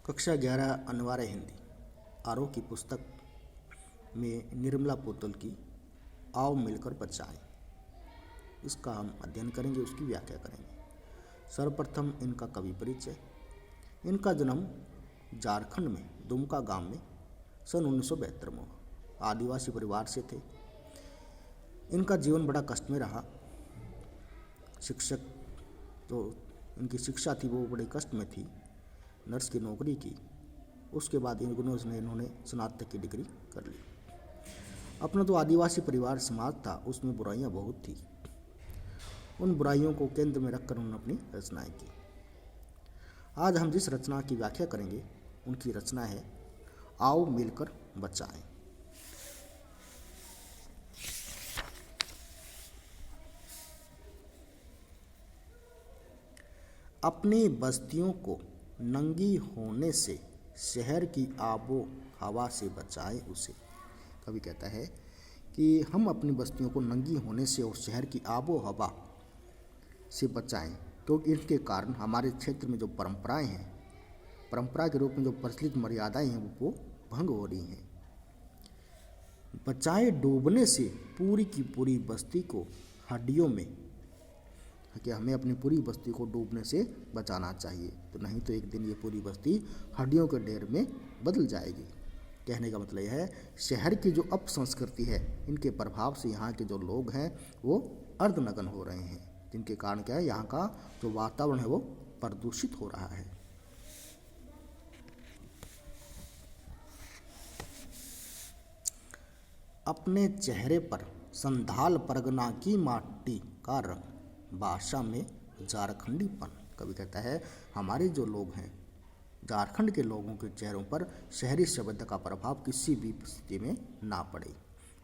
कक्षा 11 अनिवार्य हिंदी आरोह की पुस्तक में निर्मला पोतल की आओ मिलकर बचाएं, इसका हम अध्ययन करेंगे, उसकी व्याख्या करेंगे। सर्वप्रथम इनका कवि परिचय। इनका जन्म झारखंड में दुमका गांव में सन 1972 में हुआ। आदिवासी परिवार से थे। इनका जीवन बड़ा कष्ट में रहा। शिक्षक तो इनकी शिक्षा थी वो बड़े कष्ट में थी। नर्स की नौकरी की। उसके बाद इन्होंने स्नातक की डिग्री कर ली। अपना तो आदिवासी परिवार समाज था, उसमें बुराइयां बहुत थी। उन बुराइयों को केंद्र में रखकर उन्होंने अपनी रचनाएं की। आज हम जिस रचना की व्याख्या करेंगे उनकी रचना है आओ मिलकर बचाएं। अपनी बस्तियों को नंगी होने से शहर की आबो हवा से बचाएं उसे। कवि कहता है कि हम अपनी बस्तियों को नंगी होने से और शहर की आबो हवा से बचाएं, क्योंकि इनके कारण हमारे क्षेत्र में जो परंपराएं हैं, परंपरा के रूप में जो प्रचलित मर्यादाएं हैं वो भंग हो रही हैं। बचाएं डूबने से पूरी की पूरी बस्ती को हड्डियों में, कि हमें अपनी पूरी बस्ती को डूबने से बचाना चाहिए, तो नहीं तो एक दिन ये पूरी बस्ती हड्डियों के ढेर में बदल जाएगी। कहने का मतलब यह है शहर की जो अपसंस्कृति है, इनके प्रभाव से यहाँ के जो लोग हैं वो अर्धनग्न हो रहे हैं, जिनके कारण क्या है यहाँ का जो वातावरण है वो प्रदूषित हो रहा है। अपने चेहरे पर संधाल परगना की माटी का रंग, भाषा में झारखंडीपन। कवि कहता है हमारे जो लोग हैं, झारखंड के लोगों के चेहरों पर शहरी सभ्यता का प्रभाव किसी भी स्थिति में ना पड़े,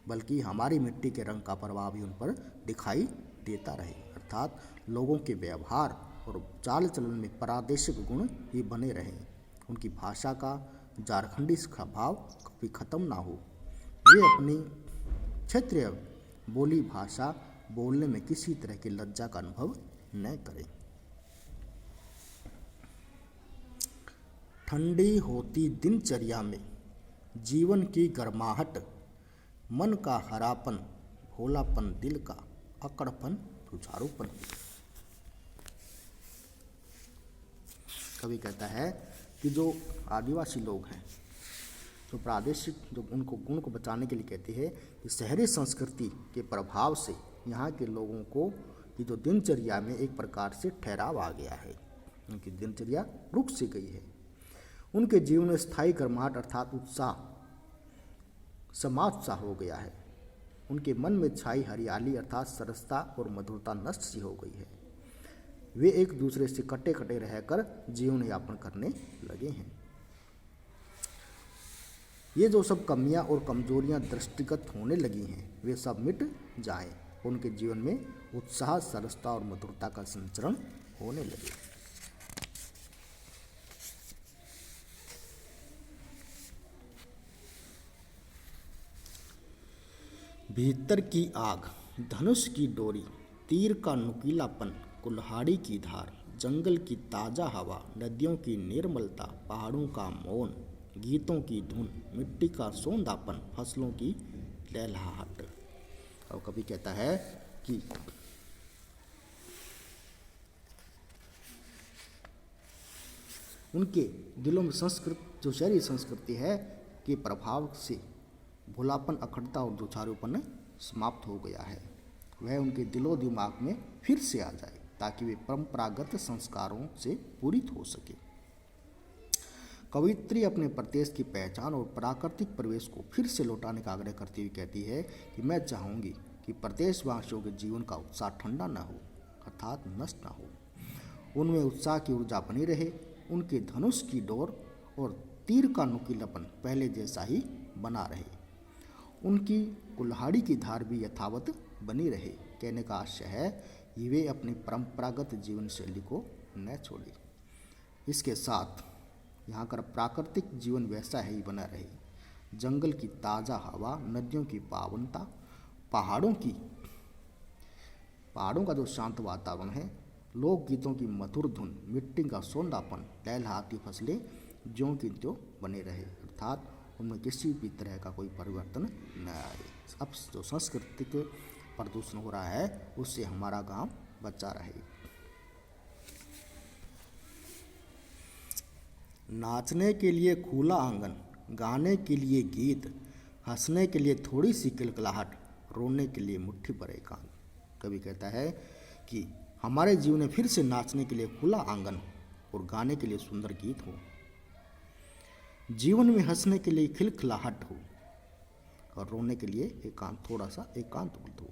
बल्कि हमारी मिट्टी के रंग का प्रभाव ही उन पर दिखाई देता रहे। अर्थात लोगों के व्यवहार और चाल चलन में प्रादेशिक गुण ही बने रहें, उनकी भाषा का झारखंडी भाव कभी खत्म ना हो, वे अपनी क्षेत्रीय बोली भाषा बोलने में किसी तरह की लज्जा का अनुभव न करें। ठंडी होती दिनचर्या में जीवन की गर्माहट, मन का हरापन, भोलापन, दिल का अकड़पन, जुझारूपन। कवि कहता है कि जो आदिवासी लोग हैं, तो प्रादेशिक जो उनको गुण को बचाने के लिए कहती है कि शहरी संस्कृति के प्रभाव से यहाँ के लोगों को की जो दिनचर्या में एक प्रकार से ठहराव आ गया है, उनकी दिनचर्या रुक सी गई है। उनके जीवन में स्थायी गर्माहट अर्थात उत्साह समात्साह हो गया है। उनके मन में छाई हरियाली अर्थात सरसता और मधुरता नष्ट सी हो गई है। वे एक दूसरे से कटे कटे रहकर जीवन यापन करने लगे हैं। ये जो सब कमियां और कमजोरियां दृष्टिगत होने लगी हैं, वे सब मिट जाएं। उनके जीवन में उत्साह, सरसता और मधुरता का संचरण होने लगे। भीतर की आग, धनुष की डोरी, तीर का नुकीलापन, कुल्हाड़ी की धार, जंगल की ताजा हवा, नदियों की निर्मलता, पहाड़ों का मौन, गीतों की धुन, मिट्टी का सौंधापन, फसलों की लहलहाहट। और कभी कहता है कि उनके दिलों में जो शहरी संस्कृति है के प्रभाव से भोलापन, अखंडता और जुझारूपन समाप्त हो गया है। वह उनके दिलो दिमाग में फिर से आ जाए ताकि वे परंपरागत संस्कारों से पूरित हो सके। कवियत्री अपने प्रदेश की पहचान और प्राकृतिक परिवेश को फिर से लौटाने का आग्रह करती हुई कहती है कि मैं चाहूँगी कि प्रदेशवासियों के जीवन का उत्साह ठंडा न हो, अर्थात नष्ट न हो। उनमें उत्साह की ऊर्जा बनी रहे, उनके धनुष की डोर और तीर का नुकीलापन पहले जैसा ही बना रहे, उनकी कुल्हाड़ी की धार भी यथावत बनी रहे। कहने का आशय है कि वे अपनी परंपरागत जीवन शैली को न छोड़े। इसके साथ यहाँ का प्राकृतिक जीवन वैसा ही बना रहे। जंगल की ताज़ा हवा, नदियों की पावनता, पहाड़ों का जो शांत वातावरण है, लोकगीतों की मधुर धुन, मिट्टी का सौंधापन, लहलहाती फसलें, ज्यों की त्यों बने रहे, अर्थात उनमें किसी भी तरह का कोई परिवर्तन न आए। अब जो सांस्कृतिक प्रदूषण हो रहा है उससे हमारा गांव बचा रहे। नाचने के लिए खुला आंगन, गाने के लिए गीत, हंसने के लिए थोड़ी सी किलकिलाहट, रोने के लिए मुट्ठी भर एकांत। कवि कहता है कि हमारे जीवन में फिर से नाचने के लिए खुला आंगन और गाने के लिए सुंदर गीत हो, जीवन में हंसने के लिए खिलखिलाहट हो और रोने के लिए एकांत, थोड़ा सा एकांत हो।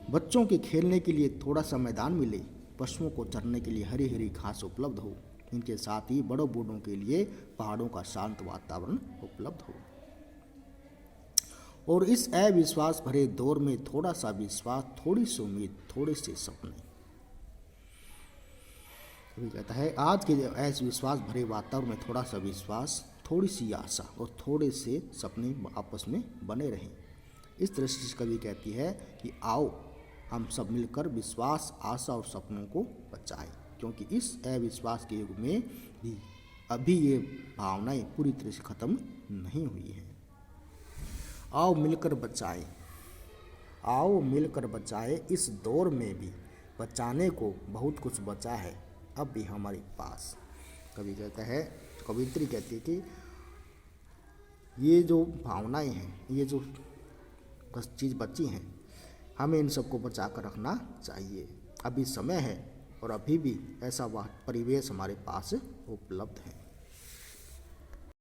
बच्चों के खेलने के लिए थोड़ा सा मैदान मिले, पशुओं को चरने के लिए हरी हरी घास उपलब्ध हो, इनके साथ ही बड़ों बूढ़ों के लिए पहाड़ों का शांत वातावरण उपलब्ध हो। और इस अविश्वास भरे दौर में थोड़ा सा विश्वास, थोड़ी सी उम्मीद, थोड़े से सपने। कभी कहता है आज के अविश्वास भरे वातावरण में थोड़ा सा विश्वास, थोड़ी सी आशा और थोड़े से सपने आपस में बने रहें। इस दृष्टि से कवि कहती है कि आओ हम सब मिलकर विश्वास, आशा और सपनों को बचाएं, क्योंकि इस अविश्वास के युग में भी अभी ये भावनाएं पूरी तरह से खत्म नहीं हुई हैं। आओ मिलकर बचाएं, आओ मिलकर बचाएं, इस दौर में भी बचाने को बहुत कुछ बचा है अब भी हमारे पास। कवि कहता है, कवित्री कहती है कि ये जो भावनाएं हैं, ये जो चीज़ बची हैं, हमें इन सबको बचा कर रखना चाहिए। अभी समय है और अभी भी ऐसा परिवेश हमारे पास उपलब्ध है।